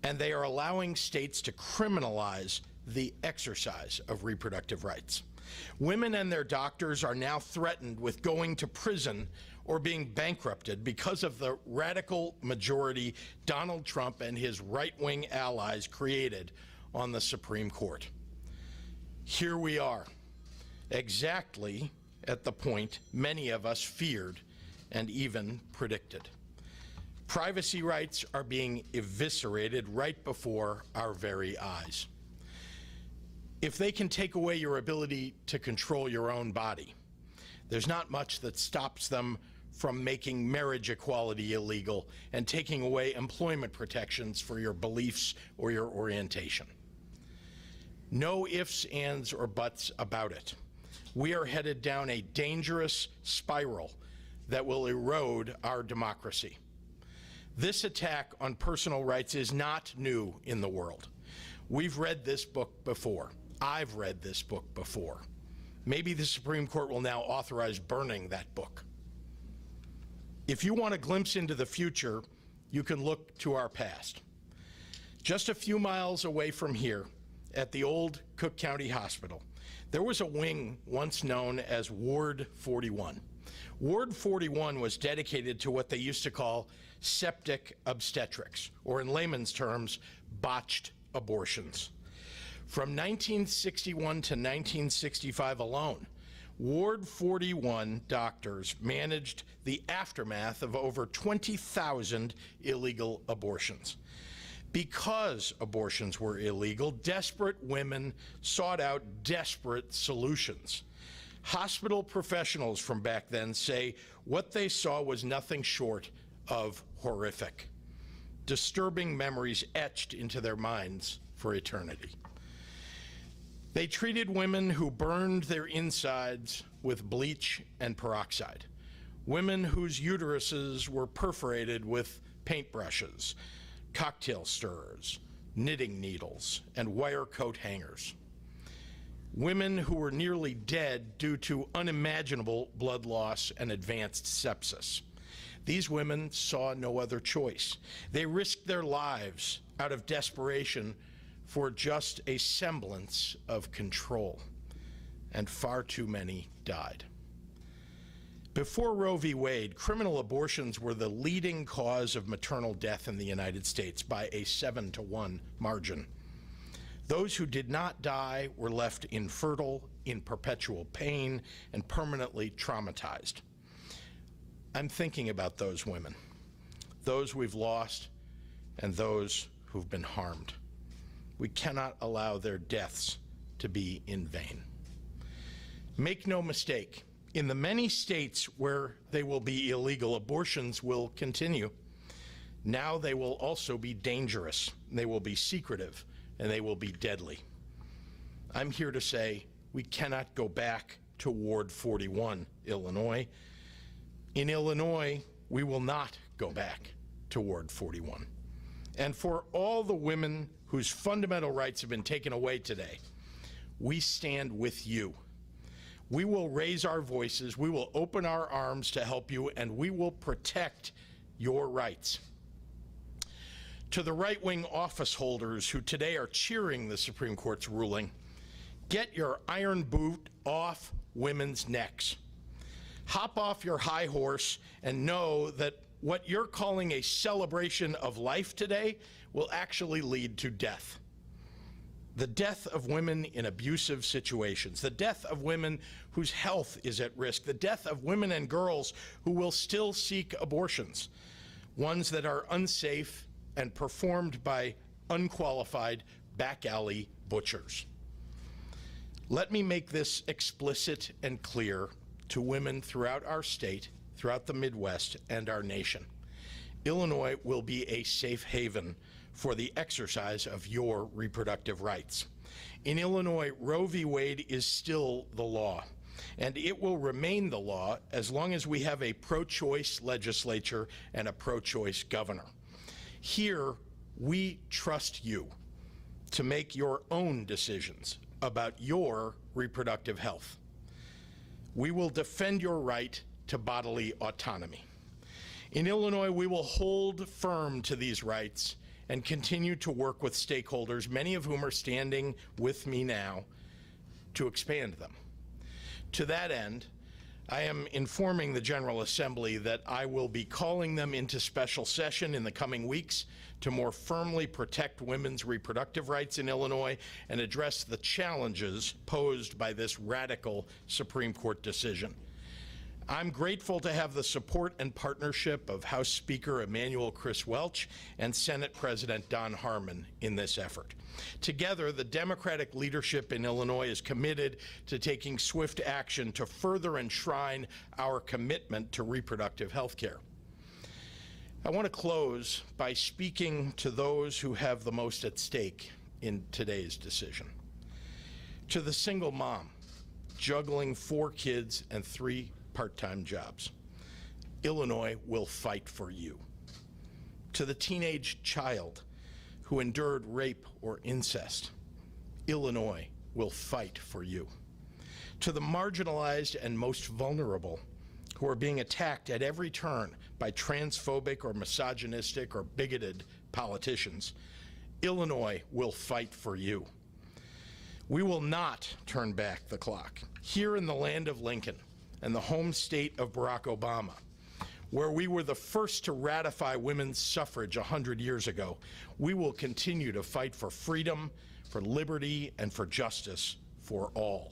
and they are allowing states to criminalize the exercise of reproductive rights. Women and their doctors are now threatened with going to prison or being bankrupted because of the radical majority Donald Trump and his right-wing allies created on the Supreme Court. Here we are, exactly at the point many of us feared and even predicted. Privacy rights are being eviscerated right before our very eyes. If they can take away your ability to control your own body, there's not much that stops them from making marriage equality illegal and taking away employment protections for your beliefs or your orientation. No ifs, ands, or buts about it. We are headed down a dangerous spiral that will erode our democracy. This attack on personal rights is not new in the world. We've read this book before. I've read this book before. Maybe the Supreme Court will now authorize burning that book. If you want a glimpse into the future, you can look to our past. Just a few miles away from here, at the old Cook County Hospital, there was a wing once known as Ward 41. Ward 41 was dedicated to what they used to call septic obstetrics, or in layman's terms, botched abortions. From 1961 to 1965 alone, Ward 41 doctors managed the aftermath of over 20,000 illegal abortions. Because abortions were illegal, desperate women sought out desperate solutions. Hospital professionals from back then say what they saw was nothing short of horrific. Disturbing memories etched into their minds for eternity. They treated women who burned their insides with bleach and peroxide. Women whose uteruses were perforated with paintbrushes, cocktail stirrers, knitting needles, and wire coat hangers. Women who were nearly dead due to unimaginable blood loss and advanced sepsis. These women saw no other choice. They risked their lives out of desperation for just a semblance of control, and far too many died. Before Roe v. Wade, criminal abortions were the leading cause of maternal death in the United States by a 7-to-1 margin. Those who did not die were left infertile, in perpetual pain, and permanently traumatized. I'm thinking about those women, those we've lost, and those who've been harmed. We cannot allow their deaths to be in vain. Make no mistake, in the many states where they will be illegal, abortions will continue. Now they will also be dangerous, they will be secretive, and they will be deadly. I'm here to say we cannot go back to Ward 41, Illinois. In Illinois, we will not go back to Ward 41. And for all the women whose fundamental rights have been taken away today, we stand with you. We will raise our voices, we will open our arms to help you, and we will protect your rights. To the right-wing office holders who today are cheering the Supreme Court's ruling, get your iron boot off women's necks. Hop off your high horse and know that what you're calling a celebration of life today will actually lead to death. The death of women in abusive situations, the death of women whose health is at risk, the death of women and girls who will still seek abortions, ones that are unsafe and performed by unqualified back alley butchers. Let me make this explicit and clear to women throughout our state, throughout the Midwest, and our nation. Illinois will be a safe haven for the exercise of your reproductive rights. In Illinois, Roe v. Wade is still the law, and it will remain the law as long as we have a pro-choice legislature and a pro-choice governor. Here, we trust you to make your own decisions about your reproductive health. We will defend your right to bodily autonomy. In Illinois, we will hold firm to these rights and continue to work with stakeholders, many of whom are standing with me now, to expand them. To that end, I am informing the General Assembly that I will be calling them into special session in the coming weeks to more firmly protect women's reproductive rights in Illinois and address the challenges posed by this radical Supreme Court decision. I'm grateful to have the support and partnership of House Speaker Emanuel Chris Welch and Senate President Don Harmon in this effort. Together, the Democratic leadership in Illinois is committed to taking swift action to further enshrine our commitment to reproductive health care. I want to close by speaking to those who have the most at stake in today's decision. To the single mom juggling 4 kids and 3 part-time jobs, Illinois will fight for you. To the teenage child who endured rape or incest, Illinois will fight for you. To the marginalized and most vulnerable who are being attacked at every turn by transphobic or misogynistic or bigoted politicians, Illinois will fight for you. We will not turn back the clock. Here in the land of Lincoln and the home state of Barack Obama, where we were the first to ratify women's suffrage 100 years ago, we will continue to fight for freedom, for liberty, and for justice for all.